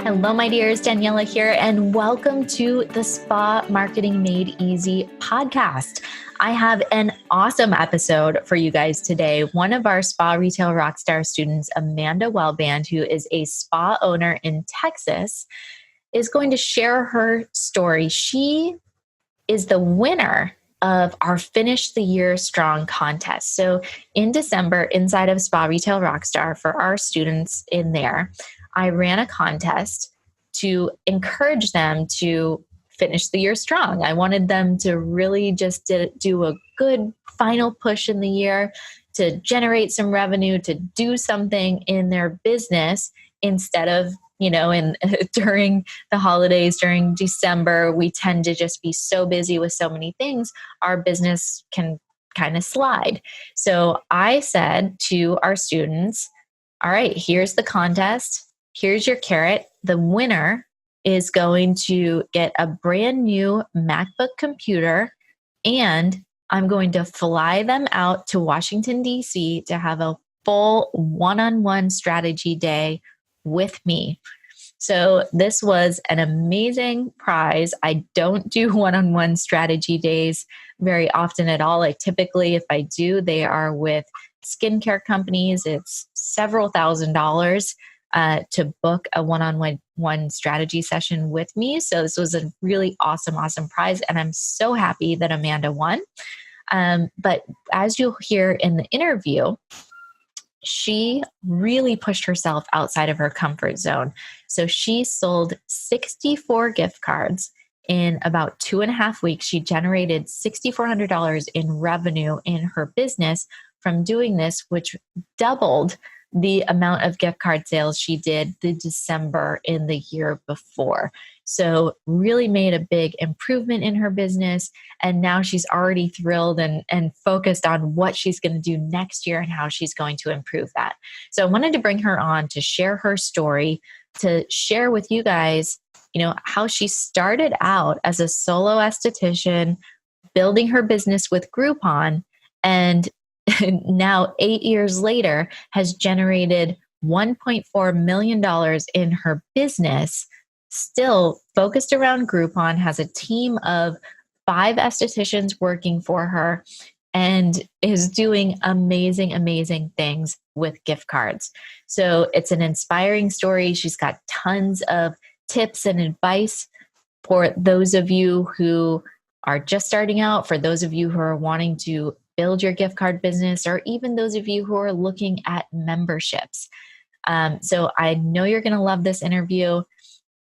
Hello, my dears. Daniela here, and welcome to the Spa Marketing Made Easy podcast. I have an awesome episode for you guys today. One of our Spa Retail Rockstar students, Amanda Whelband, who is a spa owner in Texas, is going to share her story. She is the winner of our Finish the Year Strong contest. So in December, inside of Spa Retail Rockstar, for our students in there, I ran a contest to encourage them to finish the year strong. I wanted them to really just do a good final push in the year, to generate some revenue, to do something in their business instead of, during the holidays, during December, we tend to just be so busy with so many things, our business can kind of slide. So I said to our students, all right, here's the contest. Here's your carrot. The winner is going to get a brand new MacBook computer, and I'm going to fly them out to Washington, D.C. to have a full one-on-one strategy day with me. So this was an amazing prize. I don't do one-on-one strategy days very often at all. Like typically, if I do, they are with skincare companies. It's several $1,000s. To book a one-on-one strategy session with me. So this was a really awesome prize. And I'm so happy that Amanda won. But as you'll hear in the interview, she really pushed herself outside of her comfort zone. So she sold 64 gift cards in about 2.5 weeks. She generated $6,400 in revenue in her business from doing this, which doubled the amount of gift card sales she did the December in the year before. So really made a big improvement in her business. And now she's already thrilled and focused on what she's going to do next year and how she's going to improve that. So I wanted to bring her on to share her story, to share with you guys, how she started out as a solo esthetician, building her business with Groupon, and now 8 years later has generated $1.4 million in her business, still focused around Groupon, has a team of 5 estheticians working for her, and is doing amazing things with gift cards. So it's an inspiring story. She's got tons of tips and advice for those of you who are just starting out, for those of you who are wanting to build your gift card business, or even those of you who are looking at memberships. So I know you're going to love this interview.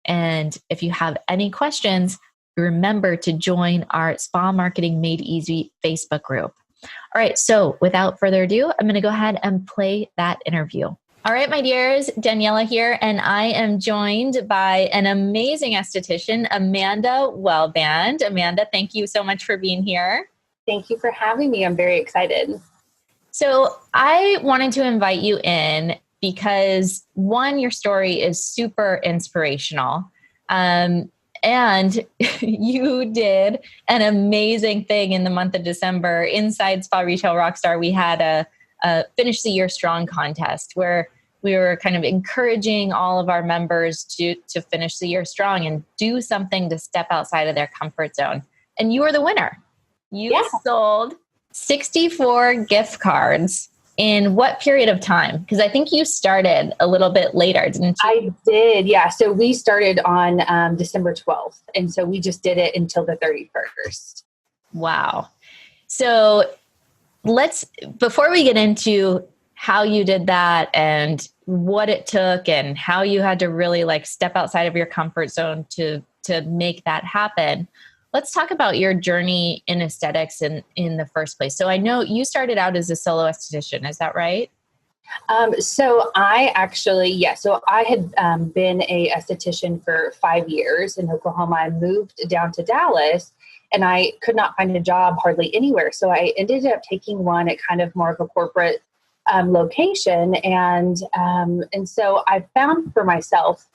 And if you have any questions, remember to join our Spa Marketing Made Easy Facebook group. All right, so without further ado, I'm going to go ahead and play that interview. All right, my dears, Daniela here, and I am joined by an amazing esthetician, Amanda Whelband. Amanda, thank you so much for being here. Thank you for having me. I'm very excited. So I wanted to invite you in because, one, your story is super inspirational. And you did an amazing thing in the month of December. Inside Spa Retail Rockstar, we had a Finish the Year Strong contest where we were kind of encouraging all of our members to finish the year strong and do something to step outside of their comfort zone. And you were the winner. You sold 64 gift cards in what period of time? Because I think you started a little bit later, didn't you? I did, yeah. So we started on December 12th. And so we just did it until the 31st. Wow. So before we get into how you did that and what it took and how you had to really step outside of your comfort zone to make that happen, let's talk about your journey in aesthetics in the first place. So I know you started out as a solo esthetician. Is that right? So I had been a esthetician for 5 years in Oklahoma. I moved down to Dallas and I could not find a job hardly anywhere. So I ended up taking one at kind of more of a corporate location. And so I found for myself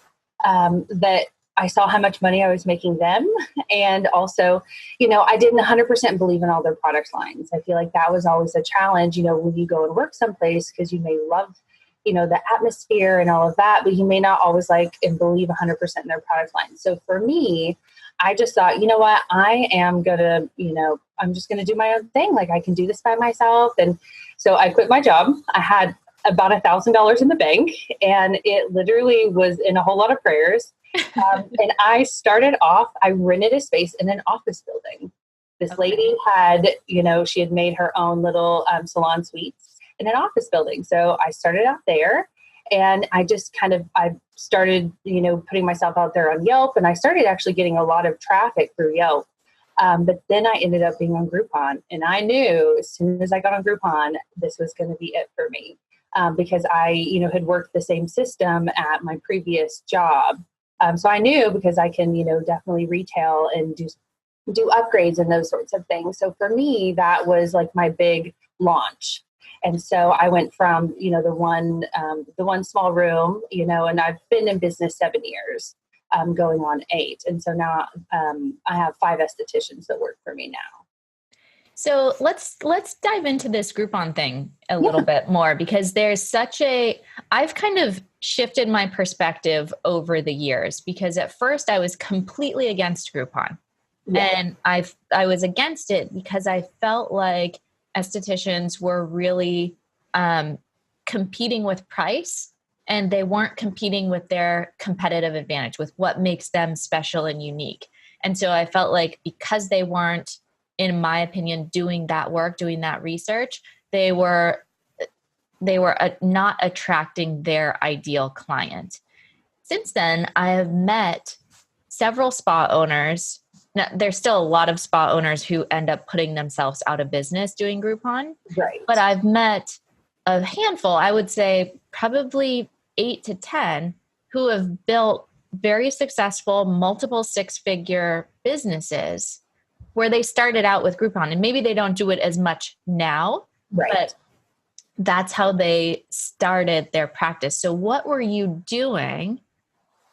that I saw how much money I was making them. And also, I didn't 100% believe in all their product lines. I feel like that was always a challenge, when you go and work someplace, because you may love the atmosphere and all of that, but you may not always like and believe 100% in their product line. So for me, I just thought, you know what, I am going to, I'm just going to do my own thing. Like I can do this by myself. And so I quit my job. I had about $1,000 in the bank, and it literally was in a whole lot of prayers. And I started off, I rented a space in an office building. This lady had, she had made her own little salon suites in an office building. So I started out there, and I just I started, putting myself out there on Yelp, and I started actually getting a lot of traffic through Yelp. But then I ended up being on Groupon, and I knew as soon as I got on Groupon, this was going to be it for me. Because I, had worked the same system at my previous job. So I knew, because I can, definitely retail and do upgrades and those sorts of things. So for me, that was like my big launch. And so I went from, the one small room, and I've been in business 7 years, going on 8. And so now I have 5 estheticians that work for me now. So let's dive into this Groupon thing a little bit more, because there's I've kind of shifted my perspective over the years, because at first I was completely against Groupon. And I was against it because I felt like estheticians were really competing with price, and they weren't competing with their competitive advantage, with what makes them special and unique. And so I felt like because they weren't, in my opinion, doing that work, doing that research, they were not attracting their ideal client. Since then, I have met several spa owners. Now, there's still a lot of spa owners who end up putting themselves out of business doing Groupon. Right. But I've met a handful, I would say probably 8 to 10, who have built very successful, multiple 6-figure businesses where they started out with Groupon. And maybe they don't do it as much now, but that's how they started their practice. So what were you doing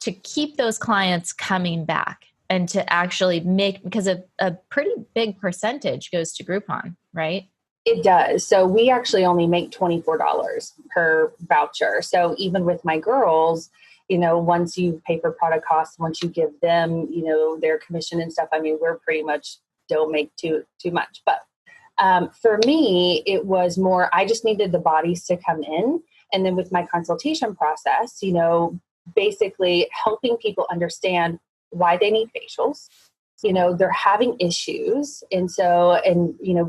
to keep those clients coming back and to actually because a pretty big percentage goes to Groupon, right? It does. So we actually only make $24 per voucher. So even with my girls, once you pay for product costs, once you give them, their commission and stuff, I mean, we're pretty much don't make too much. But for me, it was more, I just needed the bodies to come in. And then with my consultation process, basically helping people understand why they need facials. They're having issues. And so,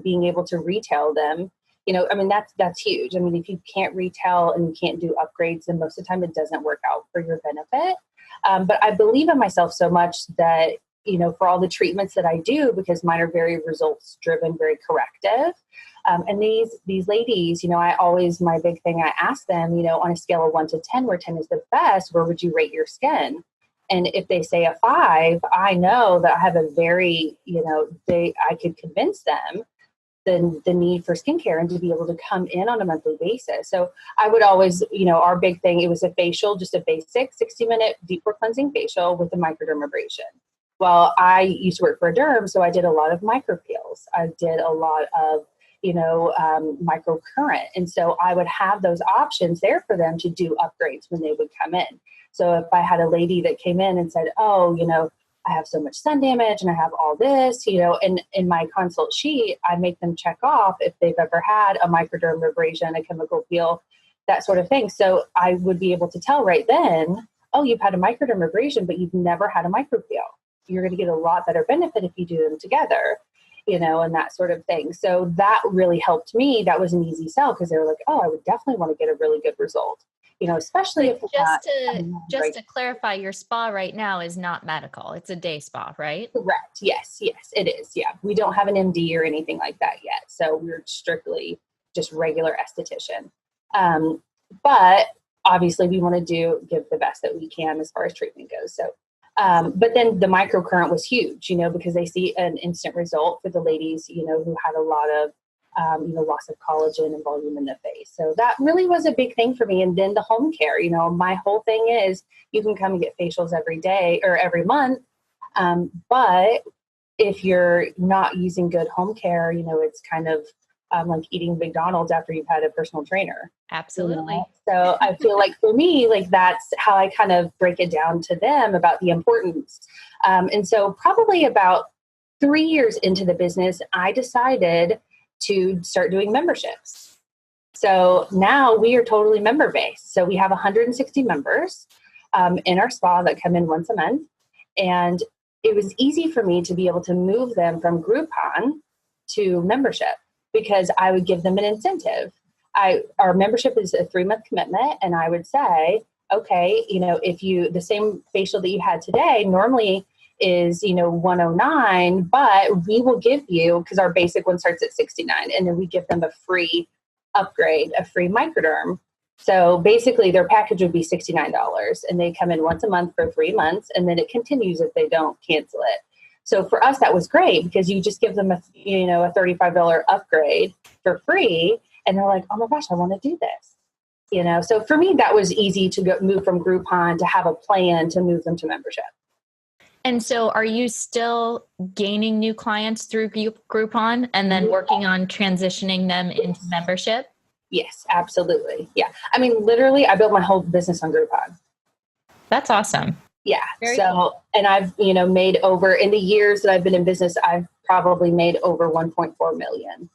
being able to retail them, I mean, that's huge. I mean, if you can't retail and you can't do upgrades, then most of the time it doesn't work out for your benefit. But I believe in myself so much that, for all the treatments that I do, because mine are very results driven, very corrective. And these ladies, my big thing, I ask them, on a scale of 1 to 10, where 10 is the best, where would you rate your skin? And if they say a 5, I know that I have a very, I could convince them the need for skincare and to be able to come in on a monthly basis. So I would always, our big thing, it was a facial, just a basic 60-minute deep pore cleansing facial with a microdermabrasion. Well, I used to work for a derm, so I did a lot of micropeels. I did a lot of, microcurrent. And so I would have those options there for them to do upgrades when they would come in. So if I had a lady that came in and said, oh, I have so much sun damage and I have all this, and in my consult sheet, I make them check off if they've ever had a microdermabrasion, a chemical peel, that sort of thing. So I would be able to tell right then, oh, you've had a microdermabrasion, but you've never had a micropeel. You're going to get a lot better benefit if you do them together, and that sort of thing. So that really helped me. That was an easy sell, because they were like, oh, I would definitely want to get a really good result. Especially if just to clarify, your spa right now is not medical. It's a day spa, right? Correct. Yes, it is. Yeah. We don't have an MD or anything like that yet. So we're strictly just regular esthetician. But obviously we want to give the best that we can as far as treatment goes. So, but then the microcurrent was huge, because they see an instant result for the ladies, who had a lot of loss of collagen and volume in the face. So that really was a big thing for me. And then the home care, my whole thing is you can come and get facials every day or every month. But if you're not using good home care, it's kind of like eating McDonald's after you've had a personal trainer. Absolutely. You know? So I feel like for me, like that's how I kind of break it down to them about the importance. And so probably about 3 years into the business, I decided to start doing memberships. So now we are totally member based. So we have 160 members in our spa that come in once a month. And it was easy for me to be able to move them from Groupon to membership because I would give them an incentive. Our membership is a 3-month commitment. And I would say, okay, if the same facial that you had today normally is, $109, but we will give you, because our basic one starts at $69, and then we give them a free upgrade, a free microderm. So basically their package would be $69 and they come in once a month for 3 months, and then it continues if they don't cancel it. So for us, that was great because you just give them a $35 upgrade for free. And they're like, oh my gosh, I want to do this. So for me, that was easy to move from Groupon to have a plan to move them to membership. And so are you still gaining new clients through Groupon and then working on transitioning them into membership? Yes, absolutely. Yeah. I mean, literally, I built my whole business on Groupon. That's awesome. Yeah. Very cool. And I've, made over, in the years that I've been in business, I've probably made over 1.4 million.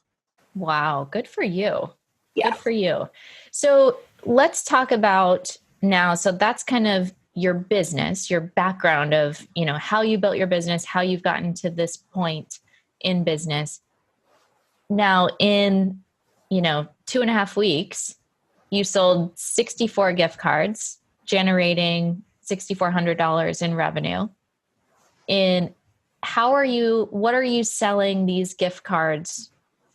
Wow. Good for you. Yeah. Good for you. So let's talk about now. So that's kind of your business, your background of, how you built your business, how you've gotten to this point in business. Now in, 2.5 weeks, you sold 64 gift cards, generating $6,400 in revenue. What are you selling these gift cards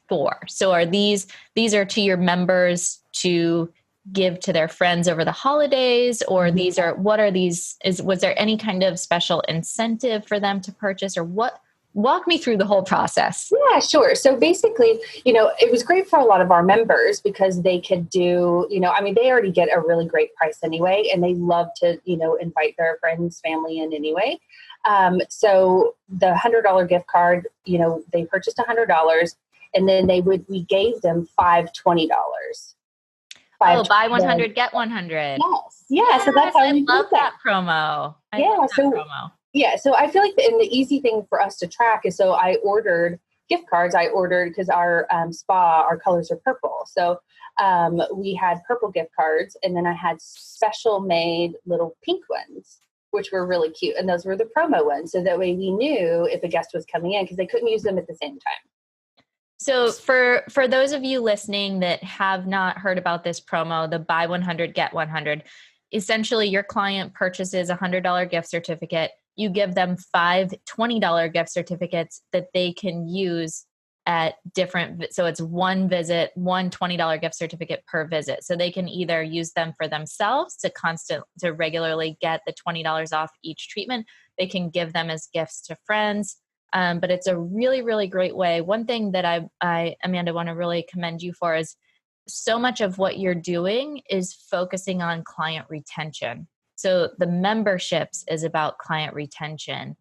for? So are these are to your members to give to their friends over the holidays, or was there any kind of special incentive for them to purchase, or what? Walk me through the whole process. Yeah, sure. So basically, it was great for a lot of our members because they could do, they already get a really great price anyway, and they love to, invite their friends, family in anyway. So the $100 gift card, they purchased $100, and then we gave them $5 $20. Buy 100, get 100. Yes. Yeah. So that's how I love that promo. promo. Yeah. So I feel like the easy thing for us to track is, so I ordered gift cards. I ordered, because our spa, our colors are purple. So we had purple gift cards, and then I had special made little pink ones, which were really cute. And those were the promo ones. So that way we knew if a guest was coming in, because they couldn't use them at the same time. So for those of you listening that have not heard about this promo, the buy 100, get 100, essentially your client purchases a $100 gift certificate. You give them 5 $20 gift certificates that they can use at different, so it's one visit, one $20 gift certificate per visit. So they can either use them for themselves to regularly get the $20 off each treatment. They can give them as gifts to friends. But it's a really, really great way. One thing that I Amanda, want to really commend you for is so much of what you're doing is focusing on client retention. So the memberships is about client retention,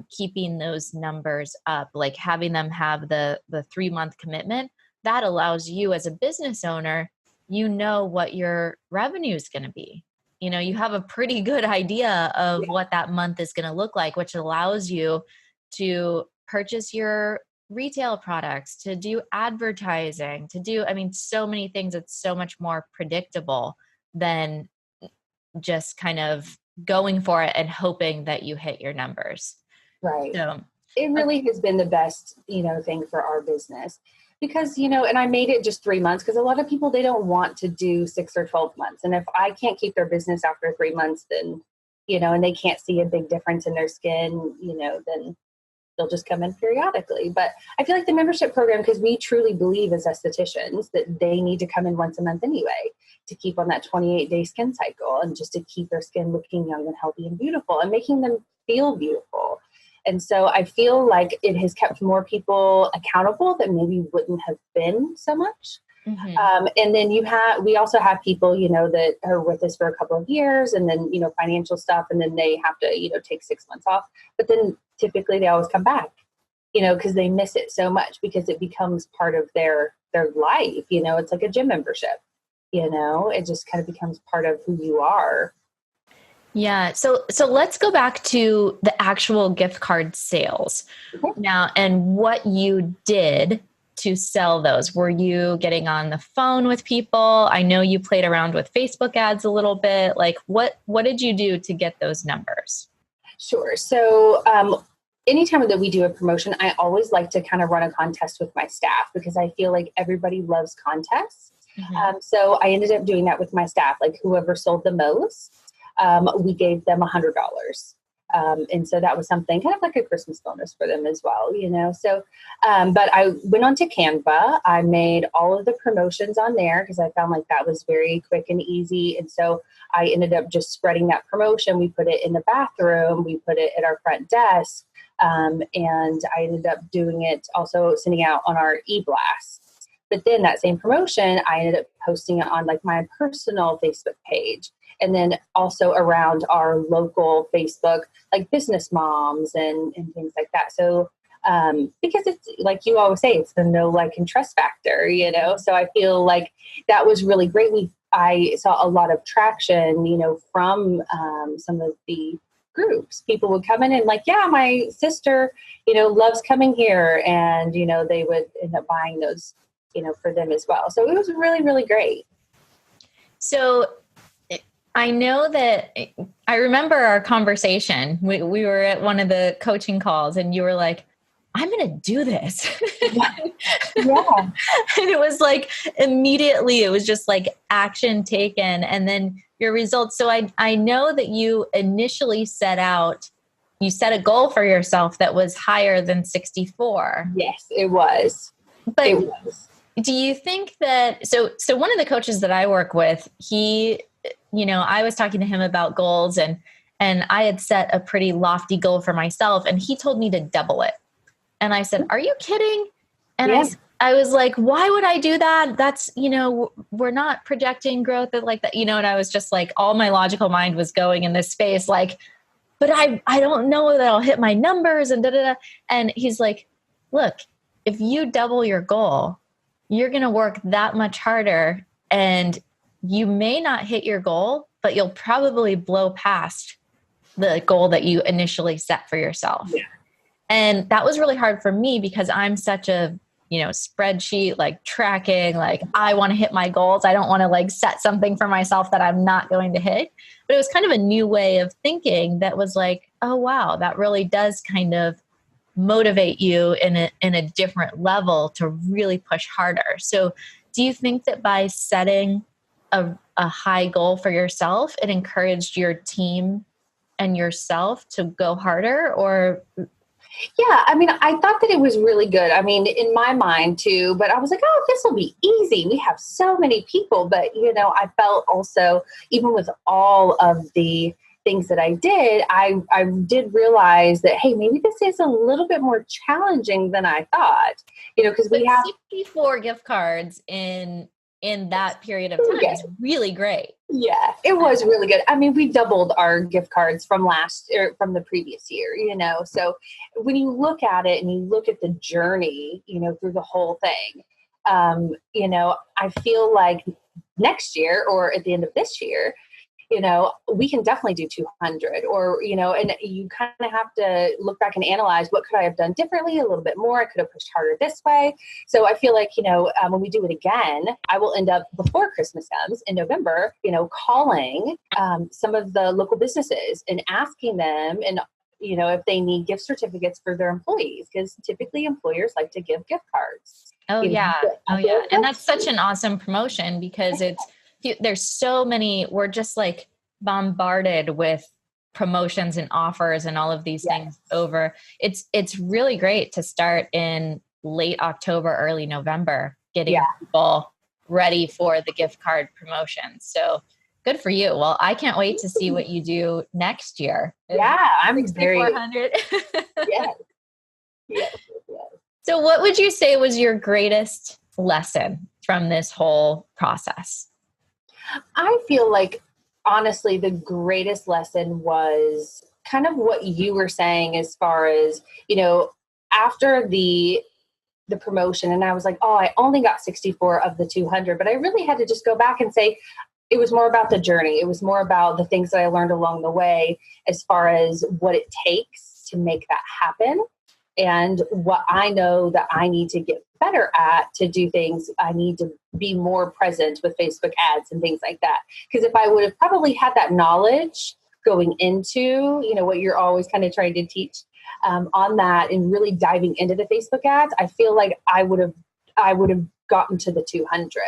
keeping those numbers up, like having them have the 3-month commitment. That allows you as a business owner, what your revenue is going to be. You have a pretty good idea of what that month is going to look like, which allows you to purchase your retail products, to do advertising, so many things. It's so much more predictable than just kind of going for it and hoping that you hit your numbers. Right. So it really has been the best, thing for our business because, and I made it just 3 months because a lot of people, they don't want to do 6 or 12 months. And if I can't keep their business after 3 months, then, and they can't see a big difference in their skin, then they'll just come in periodically. But I feel like the membership program, because we truly believe as estheticians that they need to come in once a month anyway to keep on that 28-day skin cycle and just to keep their skin looking young and healthy and beautiful and making them feel beautiful. And so I feel like it has kept more people accountable that maybe wouldn't have been so much. Mm-hmm. And then we also have people, that are with us for a couple of years and then, financial stuff. And then they have to, take 6 months off, but then typically they always come back, because they miss it so much because it becomes part of their their life. It's like a gym membership, it just kind of becomes part of who you are. Yeah. So let's go back to the actual gift card sales now and what you did to sell those. Were you getting on the phone with people? I know you played around with Facebook ads a little bit. Like what did you do to get those numbers? Sure. So, anytime that we do a promotion, I always like to kind of run a contest with my staff because I feel like everybody loves contests. So I ended up doing that with my staff, like whoever sold the most. We gave them $100. And so that was something kind of like a Christmas bonus for them as well, So, but I went on to Canva. I made all of the promotions on there because I found like that was very quick and easy. And so I ended up just spreading that promotion. We put it in the bathroom. We put it at our front desk. And I ended up doing it also sending out on our e-blast. But then that same promotion, I ended up posting it on like my personal Facebook page. And then also around our local Facebook, like business moms and things like that. So because it's like you always say, it's the know, like, and trust factor, So I feel like that was really great. I saw a lot of traction, from some of the groups. People would come in and like, yeah, my sister, loves coming here. And, they would end up buying those, for them as well. So it was really, really great. So I know that I remember our conversation. We were at one of the coaching calls and you were like, I'm going to do this. Yeah. And it was like immediately, it was just like action taken and then your results. So I know that you initially you set a goal for yourself that was higher than 64. Yes, it was. But it was. Do you think that, so one of the coaches that I work with, he, I was talking to him about goals and I had set a pretty lofty goal for myself and he told me to double it. And I said, are you kidding? And yeah. I was like, why would I do that? That's, we're not projecting growth like that, and I was just like, all my logical mind was going in this space, like, but I don't know that I'll hit my numbers and And he's like, look, if you double your goal, you're going to work that much harder and you may not hit your goal, but you'll probably blow past the goal that you initially set for yourself. Yeah. And that was really hard for me because I'm such a, spreadsheet, like tracking, like I want to hit my goals. I don't want to like set something for myself that I'm not going to hit. But it was kind of a new way of thinking that was like, oh, wow, that really does kind of motivate you in a different level to really push harder. So do you think that by setting a high goal for yourself, it encouraged your team and yourself to go harder? Or yeah, I mean, I thought that it was really good. I mean, in my mind too, but I was like, oh, this will be easy. We have so many people. But, I felt also, even with all of the things that I did, I did realize that, hey, maybe this is a little bit more challenging than I thought, because we have 64 gift cards in that period of time is really great. Yeah, it was really good. I mean, we doubled our gift cards from from the previous year, So when you look at it and you look at the journey, through the whole thing, I feel like next year or at the end of this year, we can definitely do 200 or, and you kind of have to look back and analyze what could I have done differently, a little bit more. I could have pushed harder this way. So I feel like, when we do it again, I will end up before Christmas comes in November, calling some of the local businesses and asking them and, if they need gift certificates for their employees, because typically employers like to give gift cards. Oh, yeah. And that's such an awesome promotion because there's so many, we're just like bombarded with promotions and offers and all of these things over. It's really great to start in late October, early November, getting people ready for the gift card promotion. So good for you. Well, I can't wait to see what you do next year. Yeah, I'm very 6,400. Yes. So what would you say was your greatest lesson from this whole process? I feel like, honestly, the greatest lesson was kind of what you were saying as far as, after the the promotion and I was like, oh, I only got 64 of the 200, but I really had to just go back and say, it was more about the journey. It was more about the things that I learned along the way, as far as what it takes to make that happen and what I know that I need to get better at to do things. I need to be more present with Facebook ads and things like that. Because if I would have probably had that knowledge going into, what you're always kind of trying to teach on that and really diving into the Facebook ads, I feel like I would have gotten to the 200,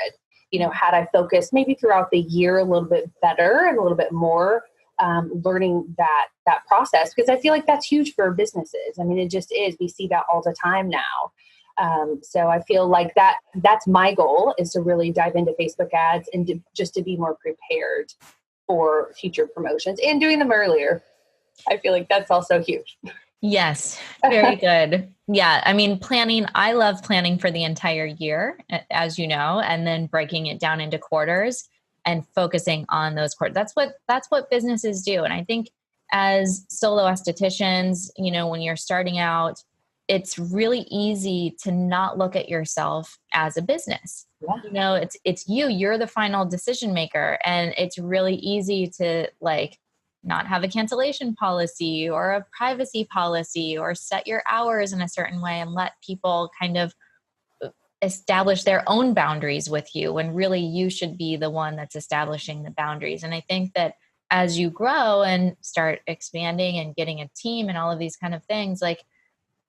had I focused maybe throughout the year a little bit better and a little bit more learning that process, because I feel like that's huge for businesses. I mean, it just is. We see that all the time now. So I feel like that's my goal, is to really dive into Facebook ads and just to be more prepared for future promotions and doing them earlier. I feel like that's also huge. Yes, very good. Yeah, I mean, I love planning for the entire year, as you know, and then breaking it down into quarters and focusing on those quarters. That's what businesses do. And I think as solo estheticians, when you're starting out, it's really easy to not look at yourself as a business. Yeah. It's you're the final decision maker, and it's really easy to not have a cancellation policy or a privacy policy or set your hours in a certain way and let people kind of establish their own boundaries with you, when really you should be the one that's establishing the boundaries. And I think that as you grow and start expanding and getting a team and all of these kind of things,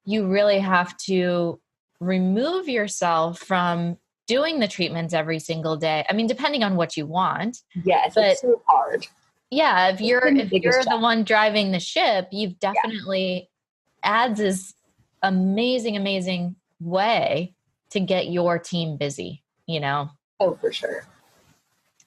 you really have to remove yourself from doing the treatments every single day. I mean, depending on what you want. Yes, but it's so hard. Yeah, if you're the one driving the ship, you've definitely ads is amazing way to get your team busy, Oh, for sure.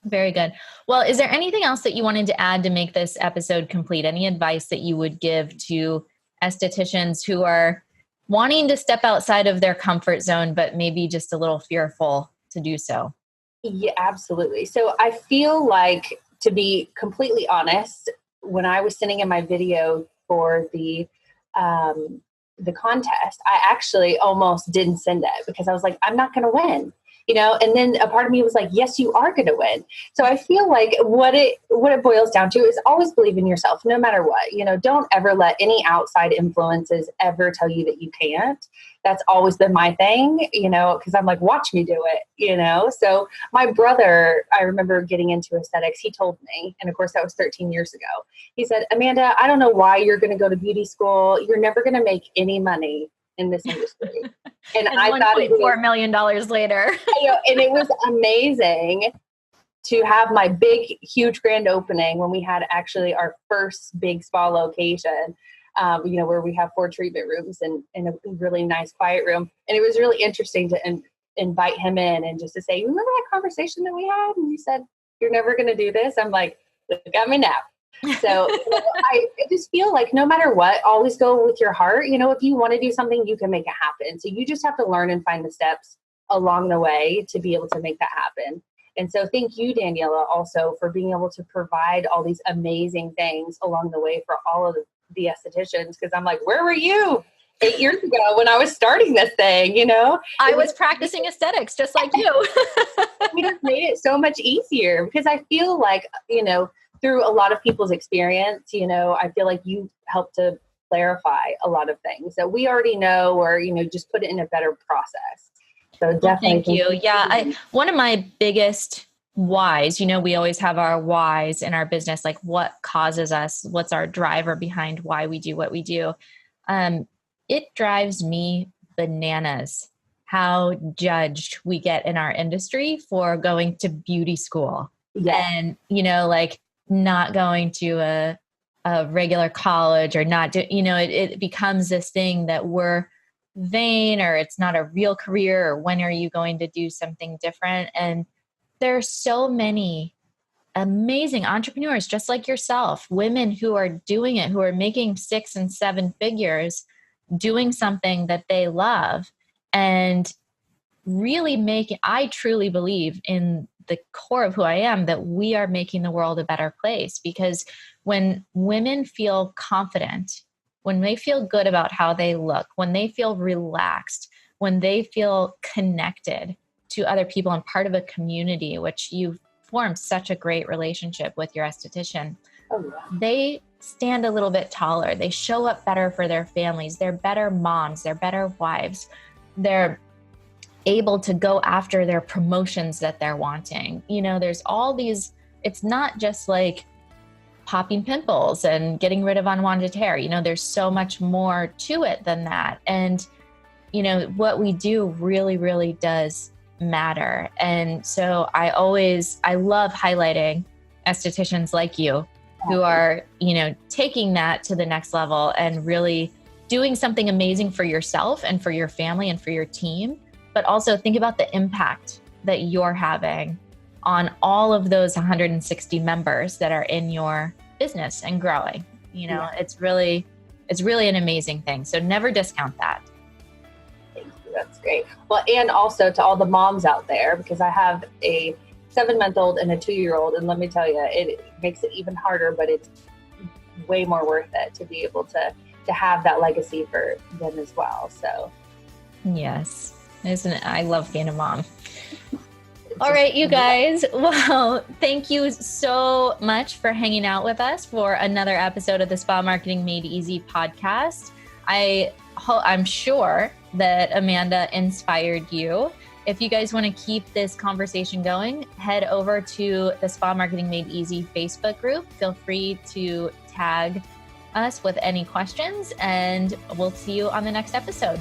Very good. Well, is there anything else that you wanted to add to make this episode complete? Any advice that you would give to estheticians who are wanting to step outside of their comfort zone, but maybe just a little fearful to do so? Yeah, absolutely. So I feel like, to be completely honest, when I was sending in my video for the contest, I actually almost didn't send it because I was like, I'm not going to win, and then a part of me was like, yes, you are going to win. So I feel like what it boils down to is always believe in yourself, no matter what. Don't ever let any outside influences ever tell you that you can't. That's always been my thing, because I'm like, watch me do it, So my brother, I remember getting into aesthetics, he told me, and of course that was 13 years ago. He said, Amanda, I don't know why you're going to go to beauty school. You're never going to make any money in this industry. And I thought $1.4 million later. And it was amazing to have my big, huge grand opening when we had actually our first big spa location, where we have 4 treatment rooms and a really nice quiet room. And it was really interesting to invite him in and just to say, remember that conversation that we had? And you said, you're never going to do this. I'm like, look at me now. So I just feel like no matter what, always go with your heart. If you want to do something, you can make it happen. So you just have to learn and find the steps along the way to be able to make that happen. And so thank you, Daniela, also for being able to provide all these amazing things along the way for all of the estheticians. Because I'm like, where were you 8 years ago when I was starting this thing? I was practicing aesthetics just like you. We just made it so much easier, because I feel like, through a lot of people's experience, I feel like you helped to clarify a lot of things that we already know, or, just put it in a better process. So definitely. Thank you. Yeah. One of my biggest whys, we always have our whys in our business, like what causes us, what's our driver behind why we do what we do. It drives me bananas how judged we get in our industry for going to beauty school. Yeah. And, not going to a regular college, or not do, it becomes this thing that we're vain, or it's not a real career, or when are you going to do something different? And there's so many amazing entrepreneurs just like yourself, women who are doing it, who are making 6 and 7 figures doing something that they love, and really I truly believe in the core of who I am, that we are making the world a better place. Because when women feel confident, when they feel good about how they look, when they feel relaxed, when they feel connected to other people and part of a community, which you've formed such a great relationship with your esthetician, they stand a little bit taller. They show up better for their families. They're better moms. They're better wives. They're able to go after their promotions that they're wanting. There's all these, it's not just like popping pimples and getting rid of unwanted hair. There's so much more to it than that. And, what we do really, really does matter. And so I love highlighting estheticians like you who are, taking that to the next level and really doing something amazing for yourself and for your family and for your team. But also think about the impact that you're having on all of those 160 members that are in your business and growing. It's really an amazing thing. So never discount that. Thank you. That's great. Well, and also to all the moms out there, because I have a 7-month-old and a 2-year-old, and let me tell you, it makes it even harder, but it's way more worth it to be able to have that legacy for them as well. So yes, isn't it? I love being a mom. All right, you guys. Well, thank you so much for hanging out with us for another episode of the Spa Marketing Made Easy podcast. I'm sure that Amanda inspired you. If you guys want to keep this conversation going, head over to the Spa Marketing Made Easy Facebook group. Feel free to tag us with any questions, and we'll see you on the next episode.